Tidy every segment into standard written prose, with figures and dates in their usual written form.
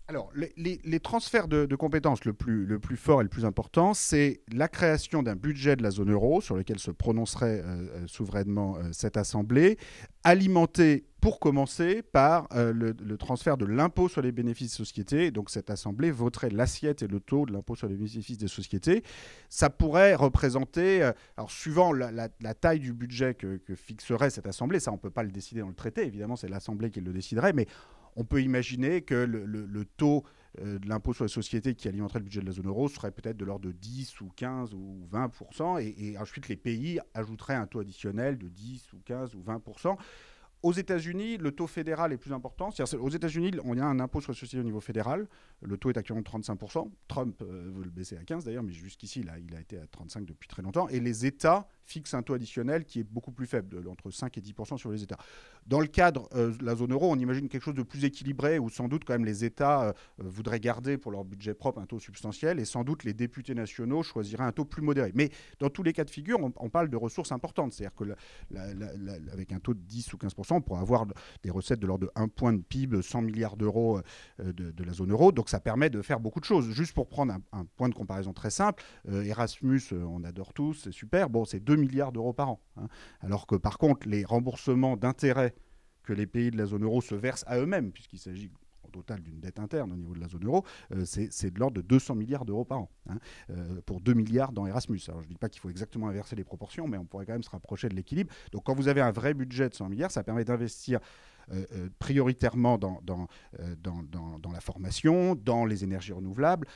Alors, les transferts de compétences le plus fort et le plus important, c'est la création d'un budget de la zone euro sur lequel se prononcerait souverainement cette Assemblée, alimenté pour commencer par le transfert de l'impôt sur les bénéfices des sociétés. Donc cette Assemblée voterait l'assiette et le taux de l'impôt sur les bénéfices des sociétés. Ça pourrait représenter, alors suivant la taille du budget que fixerait cette Assemblée, ça on ne peut pas le décider dans le traité, évidemment c'est l'Assemblée qui le déciderait, mais on peut imaginer que le taux de l'impôt sur les sociétés qui alimenterait le budget de la zone euro serait peut-être de l'ordre de 10 ou 15 ou 20%, et ensuite les pays ajouteraient un taux additionnel de 10 ou 15 ou 20%. Aux États-Unis, le taux fédéral est plus important. Aux États-Unis, on a un impôt sur les sociétés au niveau fédéral. Le taux est actuellement de 35%. Trump veut le baisser à 15 d'ailleurs, mais jusqu'ici, il a été à 35 depuis très longtemps. Et les États fixent un taux additionnel qui est beaucoup plus faible, entre 5 et 10% sur les États. Dans le cadre de la zone euro, on imagine quelque chose de plus équilibré, où sans doute quand même les États voudraient garder pour leur budget propre un taux substantiel, et sans doute les députés nationaux choisiraient un taux plus modéré. Mais dans tous les cas de figure, on parle de ressources importantes. C'est-à-dire que avec un taux de 10 ou 15%, on pourrait avoir des recettes de l'ordre de 1 point de PIB, 100 milliards d'euros de la zone euro. Donc ça permet de faire beaucoup de choses. Juste pour prendre un point de comparaison très simple, Erasmus, on adore tous, c'est super. Bon, c'est 2 milliards d'euros par an, hein. Alors que par contre, les remboursements d'intérêts que les pays de la zone euro se versent à eux-mêmes, puisqu'il s'agit au total d'une dette interne au niveau de la zone euro, c'est de l'ordre de 200 milliards d'euros par an, hein, pour 2 milliards dans Erasmus. Alors je ne dis pas qu'il faut exactement inverser les proportions, mais on pourrait quand même se rapprocher de l'équilibre. Donc quand vous avez un vrai budget de 100 milliards, ça permet d'investir prioritairement dans la formation, dans les énergies renouvelables.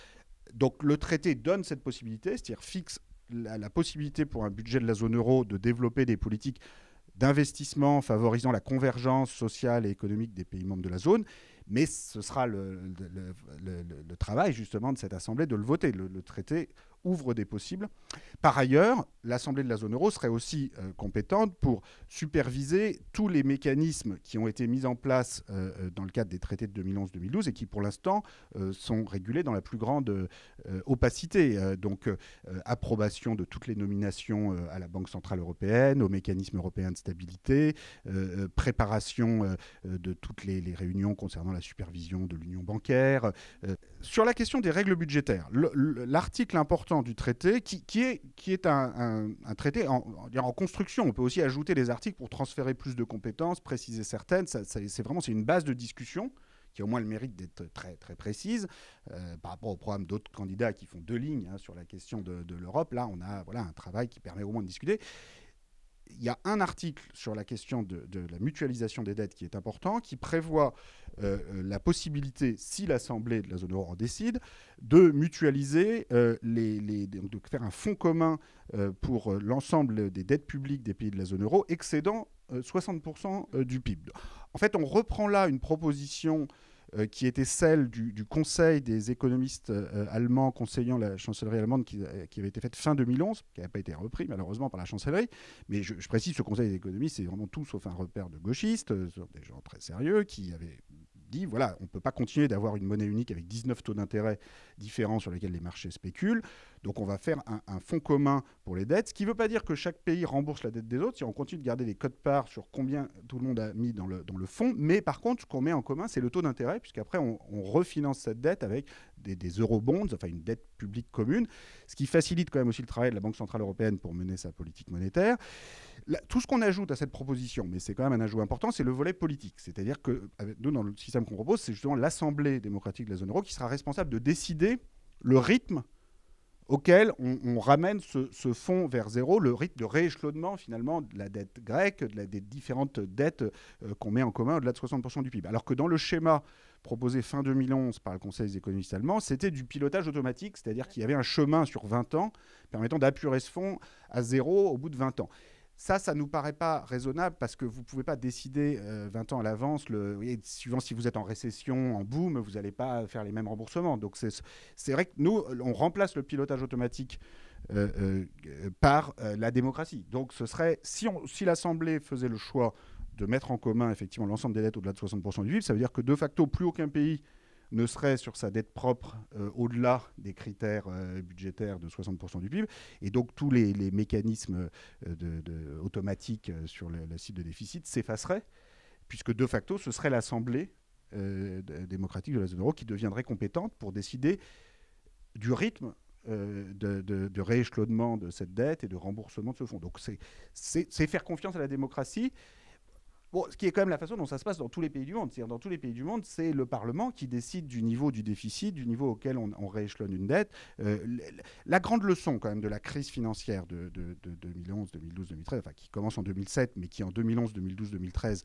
Donc le traité donne cette possibilité, c'est-à-dire fixe la possibilité pour un budget de la zone euro de développer des politiques d'investissement favorisant la convergence sociale et économique des pays membres de la zone. Mais ce sera le travail justement de cette Assemblée de le voter. Le traité ouvre des possibles. Par ailleurs, l'Assemblée de la zone euro serait aussi compétente pour superviser tous les mécanismes qui ont été mis en place dans le cadre des traités de 2011-2012 et qui pour l'instant sont régulés dans la plus grande opacité. Donc approbation de toutes les nominations à la Banque centrale européenne, au mécanisme européen de stabilité, préparation de toutes les réunions concernant la supervision de l'union bancaire. Sur la question des règles budgétaires, l'article important du traité, qui est un traité en construction, on peut aussi ajouter des articles pour transférer plus de compétences, préciser certaines, c'est une base de discussion qui a au moins le mérite d'être très, très précise par rapport au programme d'autres candidats qui font 2 lignes, hein, sur la question de l'Europe. Là, on a un travail qui permet au moins de discuter. Il y a un article sur la question de la mutualisation des dettes qui est important, qui prévoit la possibilité, si l'Assemblée de la zone euro en décide, de mutualiser, de faire un fonds commun pour l'ensemble des dettes publiques des pays de la zone euro excédant 60% du PIB. En fait, on reprend là une proposition qui était celle du Conseil des économistes allemands conseillant la chancellerie allemande qui avait été faite fin 2011, qui n'avait pas été repris malheureusement par la chancellerie. Mais je précise, ce Conseil des économistes, c'est vraiment tout sauf un repère de gauchistes, des gens très sérieux qui avaient dit, voilà, on ne peut pas continuer d'avoir une monnaie unique avec 19 taux d'intérêt différents sur lesquels les marchés spéculent. Donc on va faire un fonds commun pour les dettes, ce qui ne veut pas dire que chaque pays rembourse la dette des autres, si on continue de garder les codes-parts sur combien tout le monde a mis dans le fonds. Mais par contre, ce qu'on met en commun, c'est le taux d'intérêt, puisqu'après on refinance cette dette avec des eurobonds, enfin une dette publique commune, ce qui facilite quand même aussi le travail de la Banque centrale européenne pour mener sa politique monétaire. Tout ce qu'on ajoute à cette proposition, mais c'est quand même un ajout important, c'est le volet politique. C'est-à-dire que nous, dans le système qu'on propose, c'est justement l'Assemblée démocratique de la zone euro qui sera responsable de décider le rythme auquel on ramène ce fonds vers zéro, le rythme de rééchelonnement finalement de la dette grecque, des différentes dettes qu'on met en commun au-delà de 60% du PIB. Alors que dans le schéma proposé fin 2011 par le Conseil des économistes allemands, c'était du pilotage automatique, c'est-à-dire qu'il y avait un chemin sur 20 ans permettant d'apurer ce fonds à zéro au bout de 20 ans. Ça ne nous paraît pas raisonnable parce que vous ne pouvez pas décider 20 ans à l'avance. Suivant si vous êtes en récession, en boom, vous n'allez pas faire les mêmes remboursements. Donc c'est vrai que nous, on remplace le pilotage automatique par la démocratie. Donc ce serait, si l'Assemblée faisait le choix de mettre en commun effectivement l'ensemble des dettes au-delà de 60% du PIB, ça veut dire que de facto, plus aucun pays ne serait sur sa dette propre au-delà des critères budgétaires de 60% du PIB. Et donc tous les mécanismes automatiques sur le site de déficit s'effaceraient, puisque de facto, ce serait l'Assemblée démocratique de la zone euro qui deviendrait compétente pour décider du rythme de rééchelonnement de cette dette et de remboursement de ce fonds. Donc c'est faire confiance à la démocratie. Bon, ce qui est quand même la façon dont ça se passe dans tous les pays du monde. C'est-à-dire, dans tous les pays du monde, c'est le Parlement qui décide du niveau du déficit, du niveau auquel on rééchelonne une dette. La grande leçon, quand même, de la crise financière de 2011, 2012, 2013, enfin, qui commence en 2007, mais qui en 2011, 2012, 2013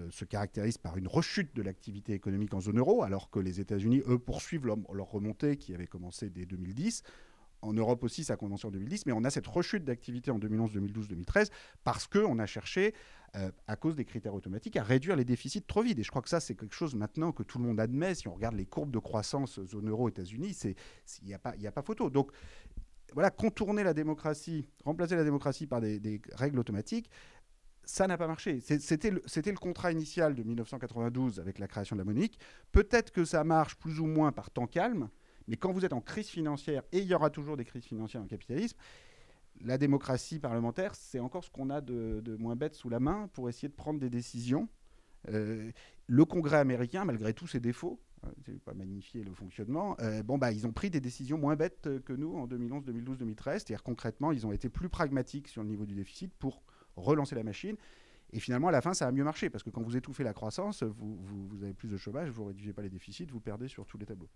se caractérise par une rechute de l'activité économique en zone euro, alors que les États-Unis, eux, poursuivent leur remontée qui avait commencé dès 2010. En Europe aussi, ça a commencé en 2010, mais on a cette rechute d'activité en 2011, 2012, 2013 parce qu'on a cherché, à cause des critères automatiques, à réduire les déficits trop vite. Et je crois que ça, c'est quelque chose maintenant que tout le monde admet. Si on regarde les courbes de croissance zone euro, États-Unis, il n'y a pas photo. Donc voilà, contourner la démocratie, remplacer la démocratie par des règles automatiques, ça n'a pas marché. C'était le contrat initial de 1992 avec la création de la monnaie unique. Peut-être que ça marche plus ou moins par temps calme, mais quand vous êtes en crise financière, et il y aura toujours des crises financières dans le capitalisme, la démocratie parlementaire, c'est encore ce qu'on a de moins bête sous la main pour essayer de prendre des décisions. Le Congrès américain, malgré tous ses défauts, je ne vais pas magnifier le fonctionnement, ils ont pris des décisions moins bêtes que nous en 2011, 2012, 2013. C'est-à-dire concrètement, ils ont été plus pragmatiques sur le niveau du déficit pour relancer la machine. Et finalement, à la fin, ça a mieux marché, parce que quand vous étouffez la croissance, vous avez plus de chômage, vous ne réduisez pas les déficits, vous perdez sur tous les tableaux.